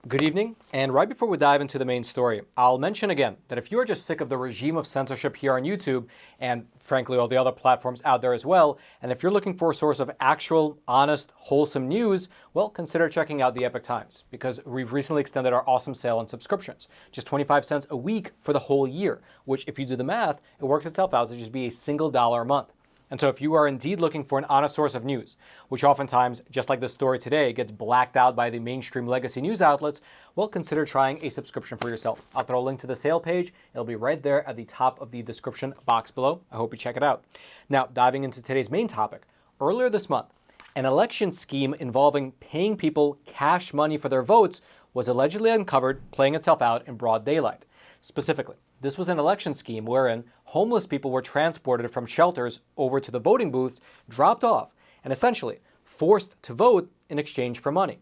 Good evening, and right before we dive into the main story, I'll mention again that if you are just sick of the regime of censorship here on YouTube, and frankly all the other platforms out there as well, and if you're looking for a source of actual, honest, wholesome news, well, consider checking out the Epoch Times, because we've recently extended our awesome sale on subscriptions. Just 25 cents a week for the whole year, which if you do the math, it works itself out to just be a single dollar a month. And so if you are indeed looking for an honest source of news, which oftentimes, just like this story today, gets blacked out by the mainstream legacy news outlets, well, consider trying a subscription for yourself. I'll throw a link to the sale page. It'll be right there at the top of the description box below. I hope you check it out. Now, diving into today's main topic. Earlier this month, an election scheme involving paying people cash money for their votes was allegedly uncovered, playing itself out in broad daylight. Specifically, this was an election scheme wherein homeless people were transported from shelters over to the voting booths, dropped off, and essentially forced to vote in exchange for money.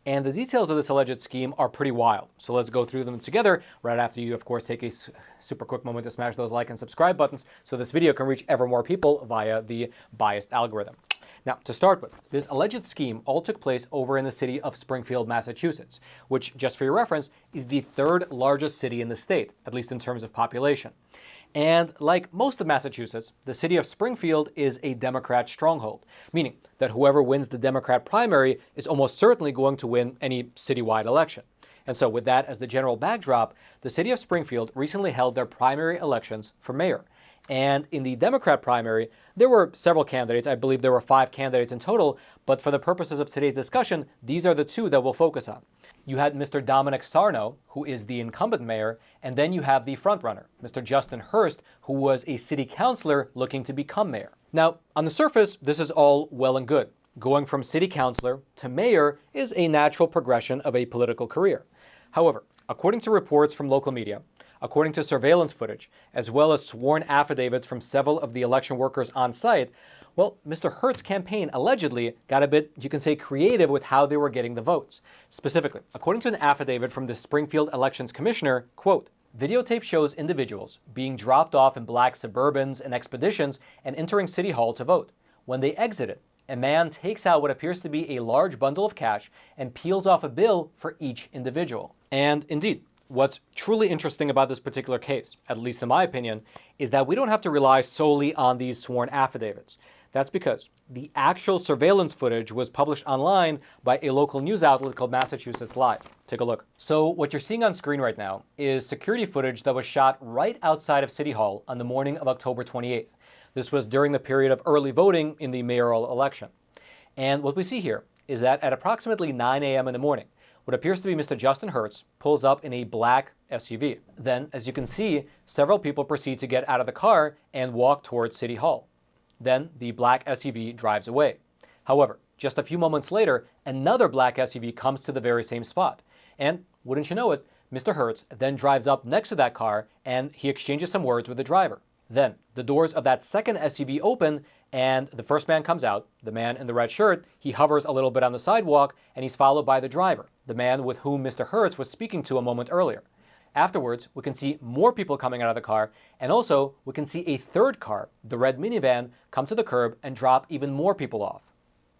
And the details of this alleged scheme are pretty wild. So let's go through them together right after you, of course, take a super quick moment to smash those like and subscribe buttons so this video can reach ever more people via the biased algorithm. Now, to start with, this alleged scheme all took place over in the city of Springfield, Massachusetts, which, just for your reference, is the third largest city in the state, at least in terms of population. And like most of Massachusetts, the city of Springfield is a Democrat stronghold, meaning that whoever wins the Democrat primary is almost certainly going to win any citywide election. And so with that as the general backdrop, the city of Springfield recently held their primary elections for mayor. And in the Democrat primary, there were several candidates. I believe there were 5 candidates in total, but for the purposes of today's discussion, these are the 2 that we'll focus on. You had Mr. Dominic Sarno, who is the incumbent mayor, and then you have the frontrunner, Mr. Justin Hurst, who was a city councilor looking to become mayor. Now, on the surface, this is all well and good. Going from city councilor to mayor is a natural progression of a political career. However, according to reports from local media, according to surveillance footage, as well as sworn affidavits from several of the election workers on site, well, Mr. Hurst's campaign allegedly got a bit, you can say, creative with how they were getting the votes. Specifically, according to an affidavit from the Springfield Elections Commissioner, quote, "Videotape shows individuals being dropped off in black Suburbans and Expeditions and entering City Hall to vote. When they exited, a man takes out what appears to be a large bundle of cash and peels off a bill for each individual." And indeed, what's truly interesting about this particular case, at least in my opinion, is that we don't have to rely solely on these sworn affidavits. That's because the actual surveillance footage was published online by a local news outlet called Massachusetts Live. Take a look. So what you're seeing on screen right now is security footage that was shot right outside of City Hall on the morning of October 28th. This was during the period of early voting in the mayoral election. And what we see here is that at approximately 9 a.m. in the morning, what appears to be Mr. Justin Hurst pulls up in a black SUV. Then, as you can see, several people proceed to get out of the car and walk towards City Hall. Then, the black SUV drives away. However, just a few moments later, another black SUV comes to the very same spot. And, wouldn't you know it, Mr. Hurst then drives up next to that car and he exchanges some words with the driver. Then, the doors of that second SUV open and the first man comes out, the man in the red shirt. He hovers a little bit on the sidewalk and he's followed by the driver, the man with whom Mr. Hurst was speaking to a moment earlier. Afterwards, we can see more people coming out of the car, and also we can see a third car, the red minivan, come to the curb and drop even more people off.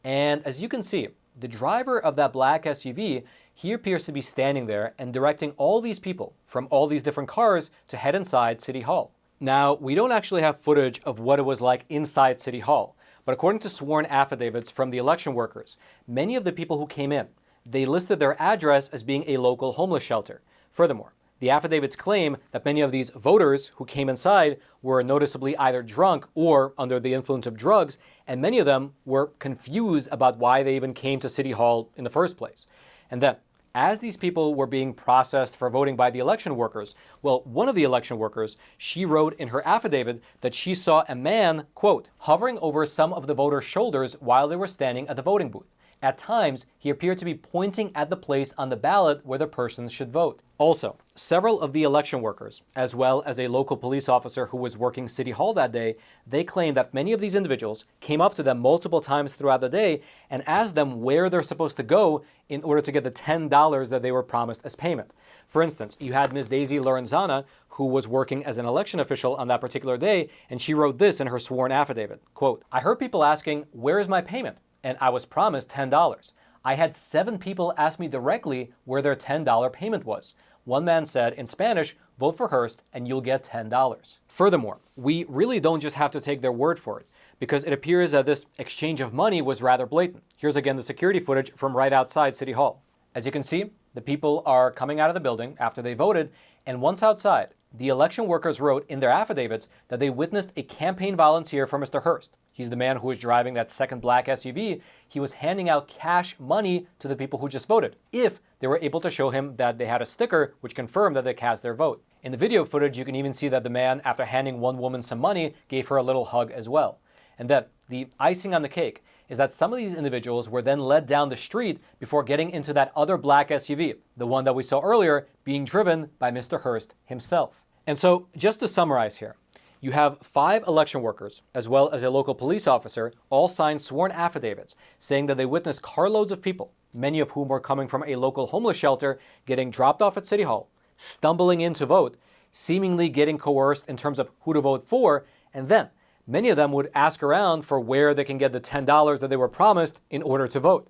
And as you can see, the driver of that black SUV, he appears to be standing there and directing all these people from all these different cars to head inside City Hall. Now, we don't actually have footage of what it was like inside City Hall, but according to sworn affidavits from the election workers, many of the people who came in, they listed their address as being a local homeless shelter. Furthermore, the affidavits claim that many of these voters who came inside were noticeably either drunk or under the influence of drugs, and many of them were confused about why they even came to City Hall in the first place. And then, as these people were being processed for voting by the election workers, well, one of the election workers, she wrote in her affidavit that she saw a man, quote, hovering over some of the voters' shoulders while they were standing at the voting booth. At times, he appeared to be pointing at the place on the ballot where the persons should vote. Also, several of the election workers, as well as a local police officer who was working City Hall that day, they claim that many of these individuals came up to them multiple times throughout the day and asked them where they're supposed to go in order to get the $10 that they were promised as payment. For instance, you had Ms. Daisy Lorenzana, who was working as an election official on that particular day, and she wrote this in her sworn affidavit, quote, "I heard people asking, where is my payment? And I was promised $10. I had 7 people ask me directly where their $10 payment was. One man said in Spanish, vote for Hurst and you'll get $10. Furthermore, we really don't just have to take their word for it, because it appears that this exchange of money was rather blatant. Here's again the security footage from right outside City Hall. As you can see, the people are coming out of the building after they voted, and once outside, the election workers wrote in their affidavits that they witnessed a campaign volunteer for Mr. Hurst. He's the man who was driving that second black SUV. He was handing out cash money to the people who just voted, if they were able to show him that they had a sticker which confirmed that they cast their vote. In the video footage, you can even see that the man, after handing one woman some money, gave her a little hug as well. And then, the icing on the cake is that some of these individuals were then led down the street before getting into that other black SUV, the one that we saw earlier, being driven by Mr. Hurst himself. And so, just to summarize here, you have 5 election workers, as well as a local police officer, all signed sworn affidavits saying that they witnessed carloads of people, many of whom were coming from a local homeless shelter, getting dropped off at City Hall, stumbling in to vote, seemingly getting coerced in terms of who to vote for, and then many of them would ask around for where they can get the $10 that they were promised in order to vote.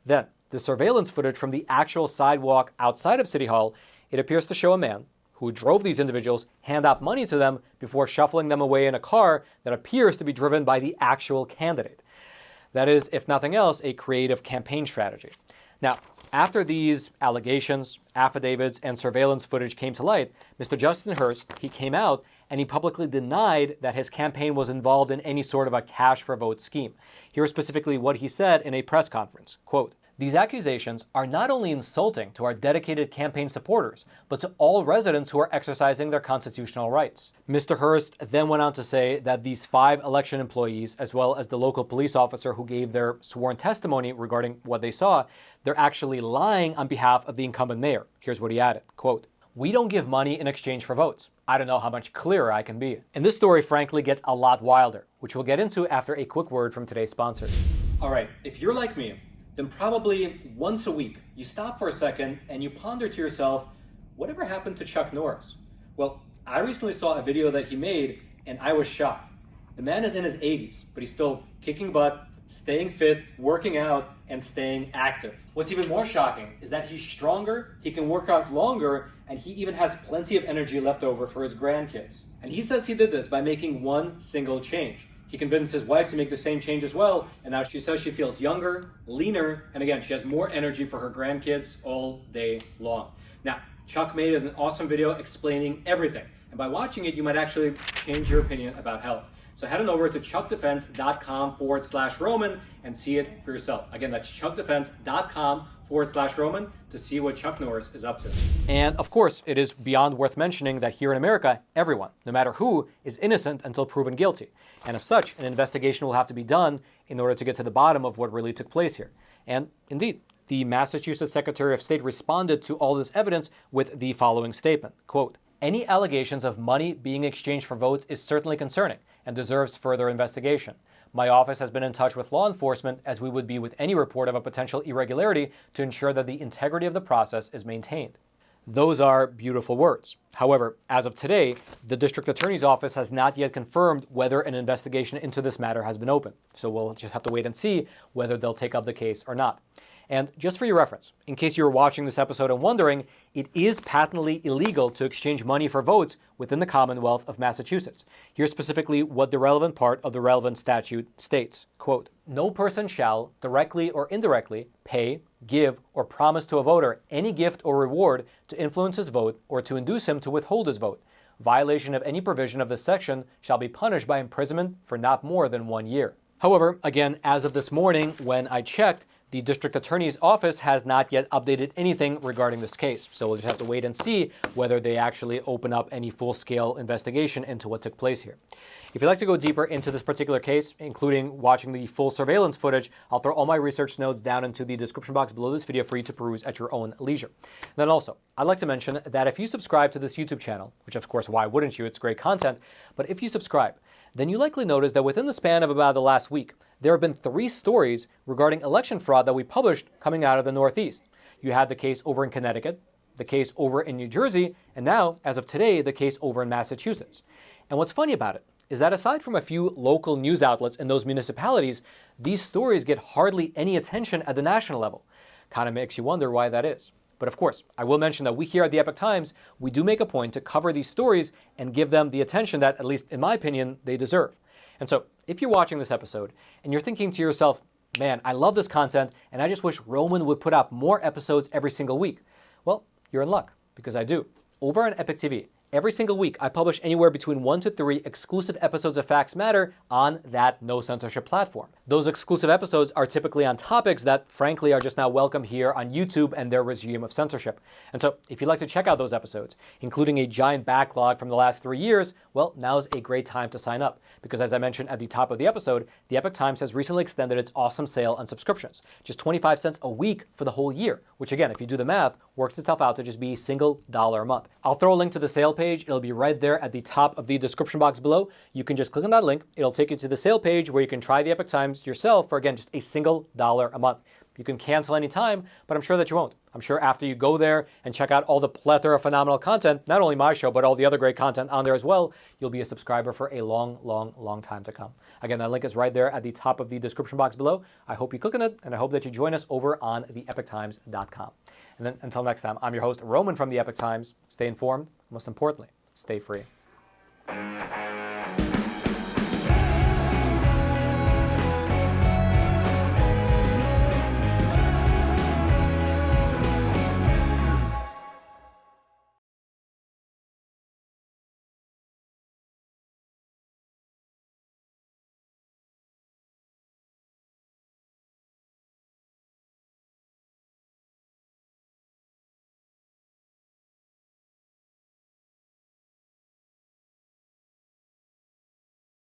Then, the surveillance footage from the actual sidewalk outside of City Hall, it appears to show a man who drove these individuals hand out money to them before shuffling them away in a car that appears to be driven by the actual candidate. That is, if nothing else, a creative campaign strategy. Now, after these allegations, affidavits, and surveillance footage came to light, Mr. Justin Hurst, he came out and he publicly denied that his campaign was involved in any sort of a cash for vote scheme. Here's specifically what he said in a press conference, quote, "These accusations are not only insulting to our dedicated campaign supporters, but to all residents who are exercising their constitutional rights." Mr. Hurst then went on to say that these 5 election employees, as well as the local police officer who gave their sworn testimony regarding what they saw, they're actually lying on behalf of the incumbent mayor. Here's what he added, quote, "We don't give money in exchange for votes. I don't know how much clearer I can be." And this story, frankly, gets a lot wilder, which we'll get into after a quick word from today's sponsors. All right, if you're like me, then probably once a week, you stop for a second and you ponder to yourself, whatever happened to Chuck Norris? Well, I recently saw a video that he made and I was shocked. The man is in his 80s, but he's still kicking butt, staying fit, working out, and staying active. What's even more shocking is that he's stronger, he can work out longer, and he even has plenty of energy left over for his grandkids. And he says he did this by making one single change. He convinced his wife to make the same change as well, and now she says she feels younger, leaner, and again, she has more energy for her grandkids all day long. Now, Chuck made an awesome video explaining everything, and by watching it, you might actually change your opinion about health. So head on over to chuckdefense.com/Roman and see it for yourself. Again, that's chuckdefense.com/Roman to see what Chuck Norris is up to. And of course, it is beyond worth mentioning that here in America, everyone, no matter who, is innocent until proven guilty. And as such, an investigation will have to be done in order to get to the bottom of what really took place here. And indeed, the Massachusetts Secretary of State responded to all this evidence with the following statement, quote, "Any allegations of money being exchanged for votes is certainly concerning and deserves further investigation. My office has been in touch with law enforcement, as we would be with any report of a potential irregularity, to ensure that the integrity of the process is maintained." Those are beautiful words. However, as of today, the district attorney's office has not yet confirmed whether an investigation into this matter has been opened. So we'll just have to wait and see whether they'll take up the case or not. And just for your reference, in case you're watching this episode and wondering, it is patently illegal to exchange money for votes within the Commonwealth of Massachusetts. Here's specifically what the relevant part of the relevant statute states. Quote, "No person shall, directly or indirectly, pay, give, or promise to a voter any gift or reward to influence his vote or to induce him to withhold his vote. Violation of any provision of this section shall be punished by imprisonment for not more than 1 year." However, again, as of this morning, when I checked, the district attorney's office has not yet updated anything regarding this case. So we'll just have to wait and see whether they actually open up any full-scale investigation into what took place here. If you'd like to go deeper into this particular case, including watching the full surveillance footage, I'll throw all my research notes down into the description box below this video for you to peruse at your own leisure. And then also, I'd like to mention that if you subscribe to this YouTube channel, which of course, why wouldn't you? It's great content. But if you subscribe, then you likely notice that within the span of about the last week, there have been 3 stories regarding election fraud that we published coming out of the Northeast. You had the case over in Connecticut, the case over in New Jersey, and now, as of today, the case over in Massachusetts. And what's funny about it is that aside from a few local news outlets in those municipalities, these stories get hardly any attention at the national level. Kind of makes you wonder why that is. But of course, I will mention that we here at the Epoch Times, we do make a point to cover these stories and give them the attention that, at least in my opinion, they deserve. And so, if you're watching this episode and you're thinking to yourself, man, I love this content and I just wish Roman would put out more episodes every single week. Well, you're in luck, because I do. Over on Epoch TV, every single week I publish anywhere between 1 to 3 exclusive episodes of Facts Matter on that no censorship platform. Those exclusive episodes are typically on topics that, frankly, are just not welcome here on YouTube and their regime of censorship. And so, if you'd like to check out those episodes, including a giant backlog from the last 3 years, well, now's a great time to sign up. Because as I mentioned at the top of the episode, the Epoch Times has recently extended its awesome sale on subscriptions. Just 25 cents a week for the whole year, which again, if you do the math, works itself out to just be $1 a month. I'll throw a link to the sale page. It'll be right there at the top of the description box below. You can just click on that link. It'll take you to the sale page where you can try the Epoch Times yourself for, again, just $1 a month. You can cancel anytime, but I'm sure that you won't. I'm sure after you go there and check out all the plethora of phenomenal content, not only my show, but all the other great content on there as well, you'll be a subscriber for a long, long, long time to come. Again, that link is right there at the top of the description box below. I hope you click on it, and I hope that you join us over on theepochtimes.com. And then until next time, I'm your host, Roman from the Epoch Times. Stay informed, most importantly, stay free.